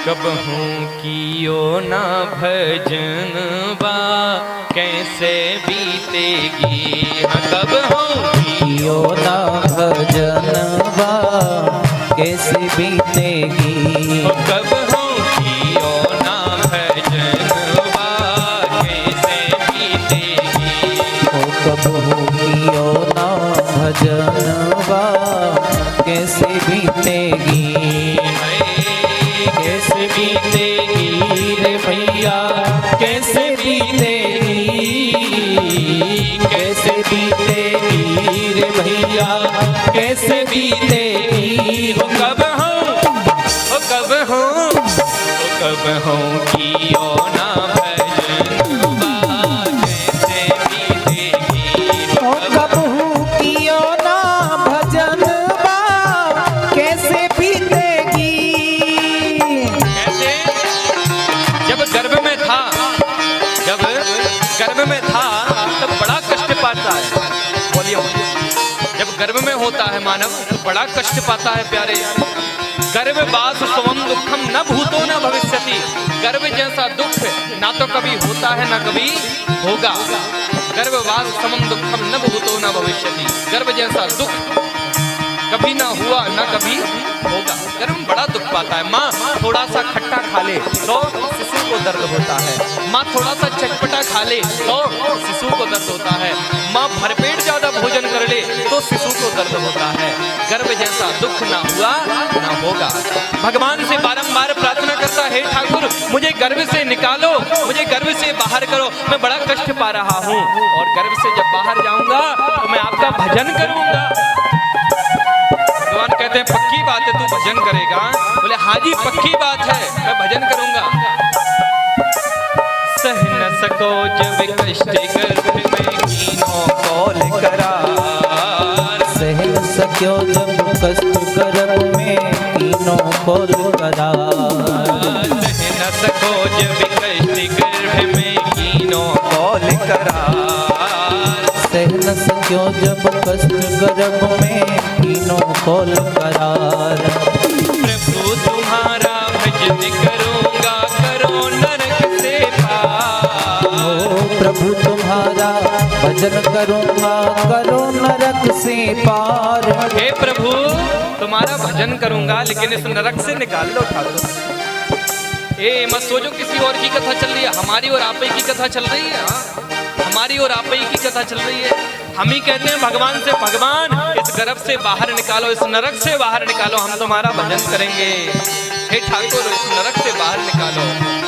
कबहू कियो ना भजनवा कैसे बीतेगी। कबहू कियो ना भजनवा कैसे बीतेगी। कबहू कियो ना भजनवा कैसे बीतेगी। कबहू कियो ना भजनवा कैसे बीतेगी। कैसे बीतेगी रे भैया कैसे बीतेगी। कैसे बीतेगी रे भैया कैसे बीतेगी। हो कबहू कियो ना भजनवा कैसे बीतेगी। कबहू कियो ना भजनवा कैसे बीतेगी। कैसे? जब गर्भ में था तब बड़ा कष्ट पाता है। बोलिए जब गर्भ में होता है मानव तो बड़ा कष्ट पाता है प्यारे। गर्भवास स्वम दुखम न भूतो न भविष्यति। गर्भ जैसा दुख ना तो कभी होता है ना कभी होगा। गर्भवास स्वम दुखम न भूतो न भविष्यति। गर्भ जैसा दुख कभी ना हुआ ना कभी होगा। गर्भ में बड़ा दुख पाता है। माँ थोड़ा सा खट्टा खा ले तो शिशु को दर्द होता है। माँ थोड़ा सा चटपटा खा ले तो शिशु को दर्द होता है। माँ भरपेट ज्यादा भोजन कर ले तो शिशु को दर्द होता है। गर्भ जैसा दुख ना हुआ ना होगा। भगवान से बारंबार प्रार्थना करता है, हे ठाकुर मुझे गर्भ से निकालो, मुझे गर्भ से बाहर करो, मैं बड़ा कष्ट पा रहा हूँ और गर्भ से जब बाहर जाऊंगा तो मैं आपका भजन करूंगा। भगवान कहते हैं पक्की बात है तू भजन करेगा। बोले हाँ जी पक्की बात है मैं भजन करूंगा। सह न सको जब कष्ट गर्भ में कीनो कौल करार। सह न सको जब कष्ट गर्भ में कीनो कौल करार। सह न सको जब कष्ट गर्भ में कीनो कौल करार। सह न सको जब कष्ट गर्भ में कीनो कौल करार। प्रभु तुम्हारा भजन करूंगा करो नरक से पार। प्रभु तुम्हारा भजन करूंगा करो नरक से पार। हे प्रभु तुम्हारा भजन करूंगा लेकिन इस नरक से निकाल लो ठाकुर। ए मत सोचो किसी और की कथा चल रही है, हमारी और आप ही की कथा चल रही है। हमारी और आप ही की कथा चल रही है। हम ही कहते हैं भगवान से, भगवान इस गर्भ से बाहर निकालो, इस नरक से बाहर निकालो, हम तुम्हारा भजन करेंगे। हे ठाकुर इस नरक से बाहर निकालो।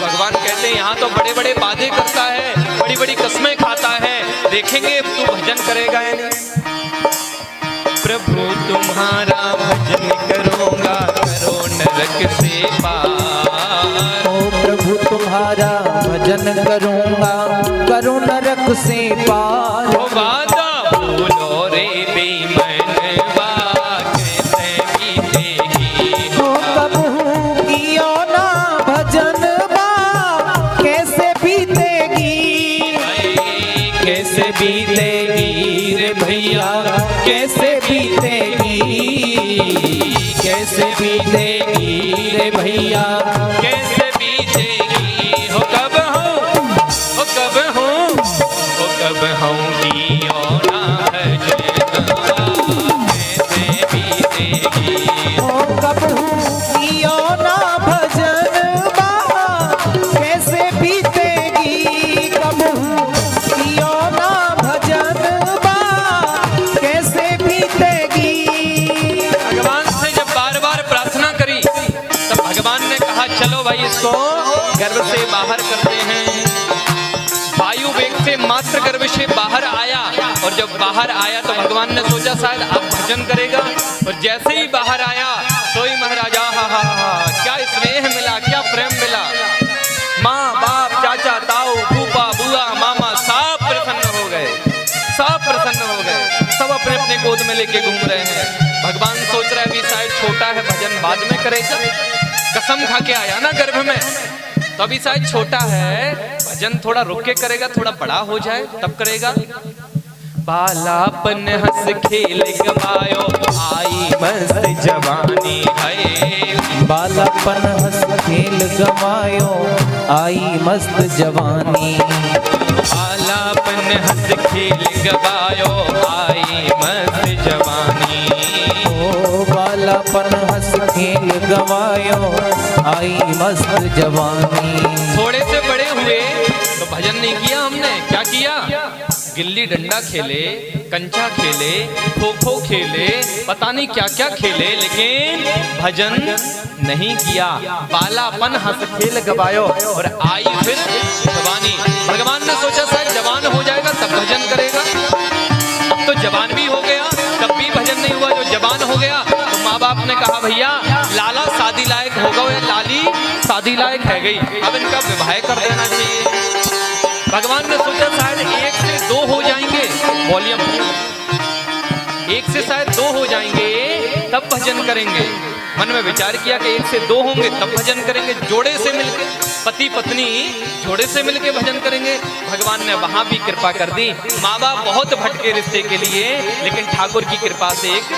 भगवान कहते हैं यहाँ तो बड़े बड़े वादे करता है, बड़ी बड़ी कसमें खाता है, देखेंगे तू भजन करेगा या नहीं। प्रभु तुम्हारा भजन करूंगा करो नरक से पार। ओ प्रभु तुम्हारा भजन करूंगा करो नरक से पार। ओ वादा भूलो रे बेईमानवा कैसे बीतेगी। ओ कबहू कियो ना भजनवा कैसे बीतेगी। कैसे बीतेगी रे भैया कैसे बीतेगी। कैसे बीतेगी रे भैया कैसे बीतेगी। हो कब हूँ कियो ना भजनवा कैसे बीतेगी। ओ कबहू कियो ना भजनवा कैसे बीतेगी। कबहू कियो ना भजनवा कैसे बीतेगी। भगवान से जब बार बार प्रार्थना करी तब भगवान ने कहा चलो भाई इसको गर्भ से बाहर करते हैं। वायु वेग से मात्र गर्भ से बाहर आया और जब बाहर आया तो भगवान ने सोचा शायद अब भजन करेगा और जैसे ही बाहर आया सोई महाराजा हा क्या स्नेह मिला, क्या प्रेम मिला। माँ बाप चाचा ताऊ फूफा बुआ मामा सब प्रसन्न हो गए, सब प्रसन्न हो गए, सब अपने अपने गोद में लेके घूम रहे हैं। भगवान सोच रहा है अभी शायद छोटा है भजन बाद में करेगा, कसम खा के आया ना गर्भ में तो अभी शायद छोटा है, भजन थोड़ा रुक के करेगा, थोड़ा बड़ा हो जाए तब करेगा। बालापन हंस खेल गवायो आई मस्त जवानी है। बालापन हंस खेल गवायो आई मस्त जवानी। बालापन हंस खेल गवायो आई मस्त जवानी। ओ बालापन हंस खेल गवायो आई मस्त जवानी। थोड़े से बड़े हुए तो भजन नहीं किया हमने, क्या किया? गिल्ली डंडा खेले, कंचा खेले, खो खो खेले, पता नहीं क्या क्या खेले, लेकिन भजन नहीं किया। बालापन हंस खेल गवायो और आई फिर जवानी। भगवान ने सोचा शायद जवान हो जाएगा तब भजन करेगा। अब तो जवान भी हो गया तब भी भजन नहीं हुआ। जो जवान हो गया तो माँ बाप ने कहा भैया लाला शादी लायक होगा या लाली शादी लायक है गई, अब इनका विवाह कर देना चाहिए। भगवान ने सोचा शायद 1 से 2 हो जाएंगे, वॉल्यूम 1 से शायद 2 हो जाएंगे तब भजन करेंगे। मन में विचार किया कि 1 से 2 होंगे तब भजन करेंगे, जोड़े से मिलके पति पत्नी जोड़े से मिलके भजन करेंगे। भगवान ने वहां भी कृपा कर दी। माँ बाप बहुत भटके रिश्ते के लिए, लेकिन ठाकुर की कृपा से एक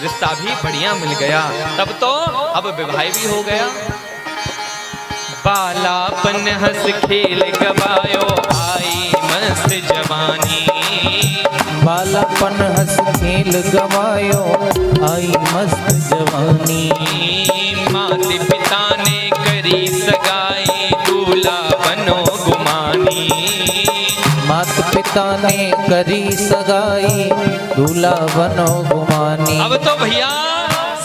रिश्ता भी बढ़िया मिल गया। तब तो अब विवाह भी हो गया। बालापन हंस खेल गवायो आई मस्त जवानी। बालापन हंस खेल गवायो आई मस्त जवानी। माता पिता ने करी सगाई दूल्हा बनो गुमानी। माता पिता ने करी सगाई दूल्हा बनो गुमानी। अब तो भैया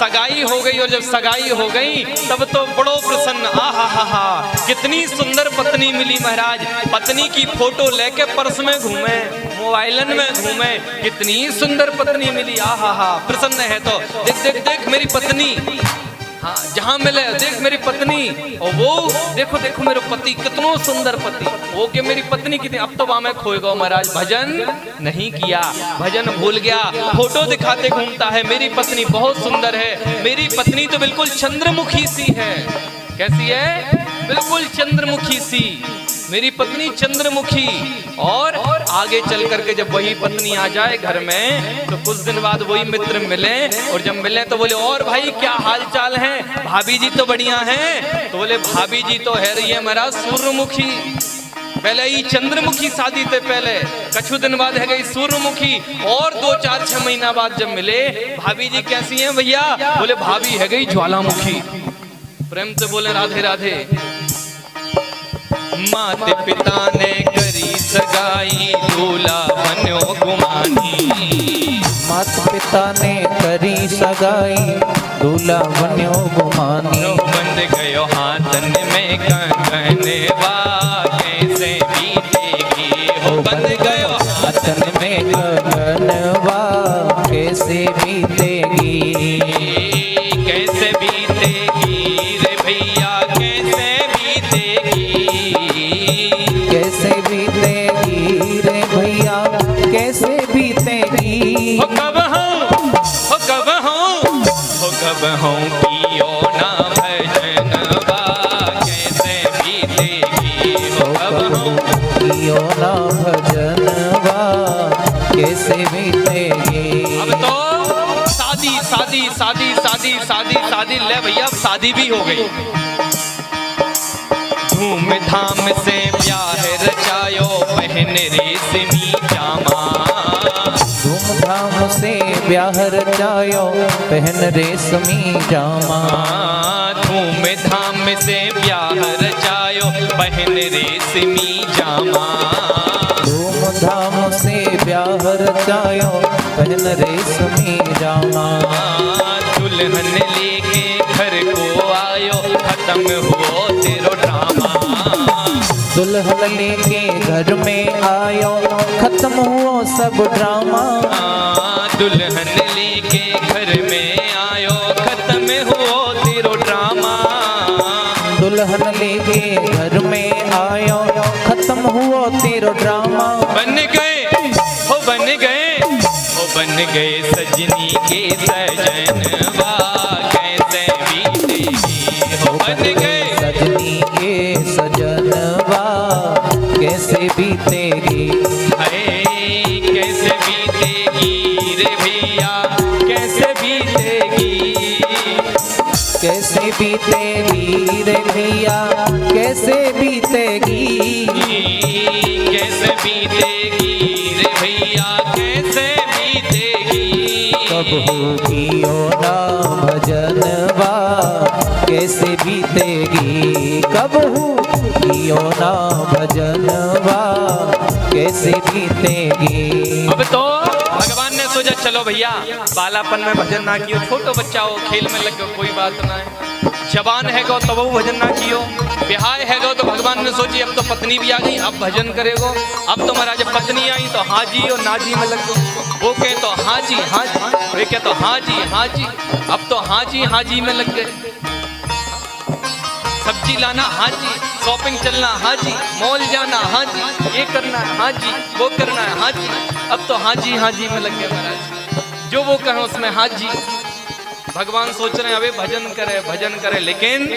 सगाई हो गई, और जब सगाई हो गई तब तो बड़ो प्रसन्न। आहा हा हा कितनी सुंदर पत्नी मिली महाराज। पत्नी की फोटो लेके पर्स में घूमे, मोबाइलन में घूमे, कितनी सुंदर पत्नी मिली। आहा हा प्रसन्न है तो देख देख देख मेरी पत्नी, हाँ जहाँ मिले देख मेरी पत्नी, और वो देखो देखो मेरे पति कितनो सुंदर पति, वो के मेरी पत्नी कितनी। अब तो वहां में खोए गो महाराज, भजन नहीं किया, भजन भूल गया, फोटो दिखाते घूमता है। मेरी पत्नी बहुत सुंदर है, मेरी पत्नी तो बिल्कुल चंद्रमुखी सी है। कैसी है? बिल्कुल चंद्रमुखी सी मेरी पत्नी, चंद्रमुखी। और आगे चल करके जब वही पत्नी आ जाए घर में तो कुछ दिन बाद वही मित्र मिले, और जब मिले तो बोले और भाई क्या हाल चाल है? भाभी जी तो बढ़िया हैं। तो बोले भाभी जी तो है रही है महाराज सूर्यमुखी, पहले ही चंद्रमुखी शादी थे पहले, कछु दिन बाद है गई सूर्यमुखी। और 2-4-6 महीना बाद जब मिले भाभी जी कैसी हैं भैया? बोले भाभी है गई ज्वालामुखी। प्रेम से बोले राधे राधे। माता पिता ने करी सगाई दूल्हा बनो गुमानी। माता पिता ने करी सगाई दूल्हा बनो गुमानी। बंद गयो हाथन में कंगनवा कैसे बीतेगी, हो बंद गयो हाथन में कंगनवा कैसे बीतेगी। कैसे बीतेगी रे भैया कैसे बीतेगी। कैसे बीतेगी रे भैया कैसे बीतेगी। हो कब हूँ कियो ना भजनवा कैसे बीतेगी। हो कब हूँ कियो ना भजनवा कैसे बीतेगी। अब तो शादी शादी शादी शादी शादी शादी ले भैया, शादी भी हो गई। धूमधाम से ब्याह रचायो पहन रेशमी जामा। धूमधाम से ब्याह रचायो पहन रेशमी जामा। धूमधाम से ब्याह रचायो पहन रेशमी जामा। धूमधाम से ब्याह रचायो पहन रेशमी जामा। दुल्हन लेके घर को आयो खत्म हुओ तेरो ड्रामा। दुल्हन लेके घर में आयो खत्म हुओ सब ड्रामा। दुल्हन लेके घर में आयो खत्म हुओ तेरो ड्रामा। दुल्हन लेके घर में आयो खत्म हुओ तेरो ड्रामा। बन गए हो बन गए हो बन गए सजनी के सजनवा कैसे बीतेगी। हो बन गए सजनी के सजनवा कैसे बीतेगी। हाय कैसे बीतेगी। बीतेगी रे भैया कैसे बीतेगी, कैसे बीतेगी रे भैया कैसे बीतेगी, कब होगी ओ ना भजनवा कैसे बीतेगी, कब होगी ओ ना भजनवा कैसे बीतेगी। अब तो भगवान ने सोचा चलो भैया बालापन में भजन ना कियो, छोटो बच्चा हो खेल में लग गयो कोई बात ना है, जवान है गो तो वो भजन ना कियो, ब्याह है गो तो भगवान ने सोची अब तो पत्नी भी आ गई अब भजन करेगो, अब तो महाराज पत्नी आई तो हाँ जी और ना जी में लग गो, वो कहे तो हाँ जी हाँ जी, वे कहे तो हाँ जी, अब तो हाँ जी में लग गए, सब्जी लाना हाँ जी, शॉपिंग चलना हाँ जी, मॉल जाना हाँ जी, ये करना है हाँ जी, वो करना है हाँ जी, अब तो हाँ जी में लग गए महाराज, जो वो कहे उसमें हाँ जी। भगवान सोच रहे हैं अबे भजन करे, लेकिन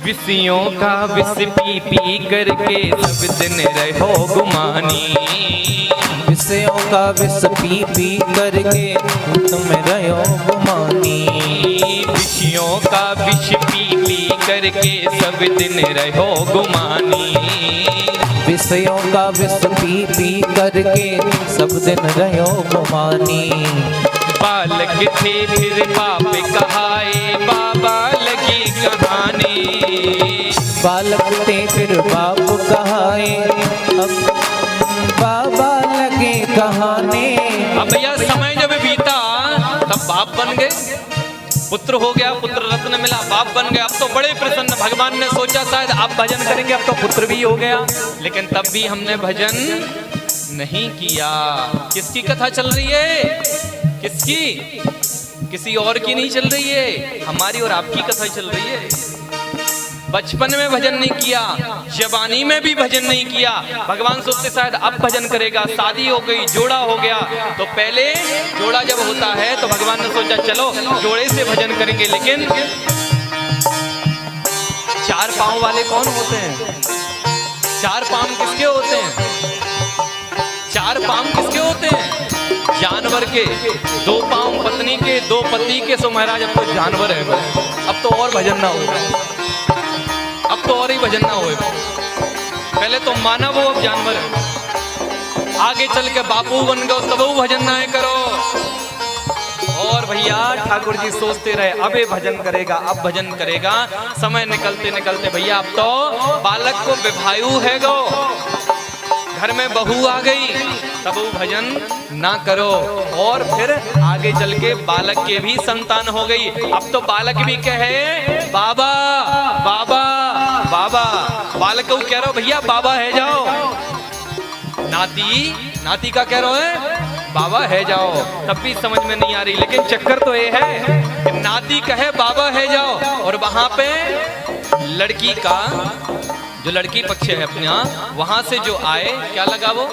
विषयों का विष पी करके सब दिन रहो गुमानी, विषयों का विष पी करके तुम रहो गुमानी, विषयों का विष पी करके सब दिन रहो गुमानी, विषयों का विष पी करके सब दिन रहो गुमानी, बालक थे फिर बाप कहाए बाबा लगी कहानी, बालक थे फिर बाप कहाए अब बाबा लगे कहाने। अब भैया समय जब बीता तब बाप बन गए, पुत्र हो गया, पुत्र रत्न मिला, बाप बन गया, अब तो बड़े प्रसन्न, भगवान ने सोचा शायद आप भजन करेंगे अब तो पुत्र भी हो गया, लेकिन तब भी हमने भजन नहीं किया। किसकी कथा चल रही है, किसकी, किसी और की नहीं चल रही है, हमारी और आपकी कथा चल रही है। बचपन में भजन नहीं किया, जवानी में भी भजन नहीं किया, भगवान सोचते शायद अब भजन करेगा, शादी हो गई, जोड़ा हो गया, तो पहले जोड़ा जब होता है तो भगवान ने सोचा चलो जोड़े से भजन करेंगे, लेकिन चार पांव वाले कौन होते हैं, चार पांव किसके होते हैं, चार पांव किसके होते हैं, जानवर के, दो पांव पत्नी के, दो पति के, सो महाराज अब तो जानवर है, अब तो और भजन ना होगा, अब तो और ही भजन ना होए, पहले तो मानव हो अब जानवर है, आगे चल के बापू बन गए तब वो भजन ना करो। और भैया ठाकुर जी सोचते रहे अबे भजन करेगा, अब भजन करेगा, समय निकलते निकलते भैया अब तो बालक को विवाहु है गो, घर में बहू आ गई तब वो भजन ना करो, और फिर आगे चल के बालक के भी संतान हो गई, अब तो बालक भी कहे बाबा बाबा बाबा, बालक को कह रहा हो भैया बाबा है जाओ, नाती का कह रहा है बाबा है जाओ, तब भी समझ में नहीं आ रही, लेकिन चक्कर तो ये है कि नाती कहे बाबा है जाओ, और वहां पे लड़की का जो लड़की पक्ष है अपने यहाँ वहां से जो आए क्या लगा, वो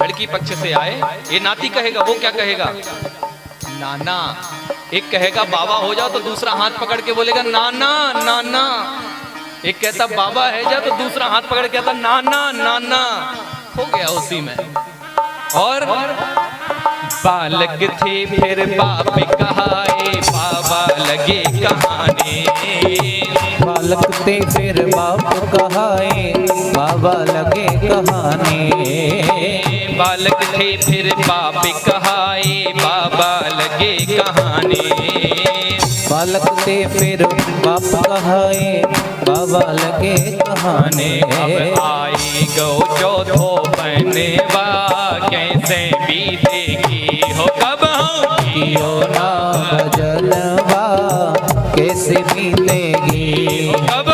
लड़की पक्ष से आए, ये नाती कहेगा, वो क्या कहेगा नाना, एक कहेगा बाबा हो जाओ तो दूसरा हाथ पकड़ के बोलेगा नाना नाना, एक कहता बाबा है जा तो दूसरा हाथ पकड़ के कहता नाना नाना, हो गया उसी में। और बालक थे फिर बाप कहाए बाबा लगे कहाने, बालक थे फिर बाप कहाए बाबा लगे कहाने, बालक थे फिर बाप कहाए बाबा लगे कहाने, बालक थे फिर बाप कहाए बाबा लगे कहाने। अब आई गो चौथो बनवा कैसे बीतेगी हो, कब कियो ना भजनवा कैसे बीतेगी, कब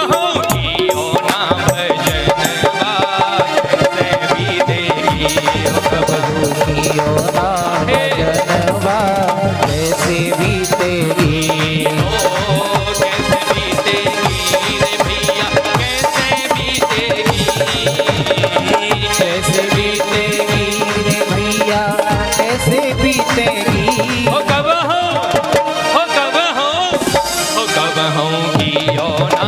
कियो ना भजनवा कैसे बीतेगी, कब कियो ना भजनवा कैसे बीतेगी, कैसे बीतेगी रे भैया कैसे बीतेगी, कैसे बीतेगी रे भैया कैसे बीतेगी, हो कब हो कियो ना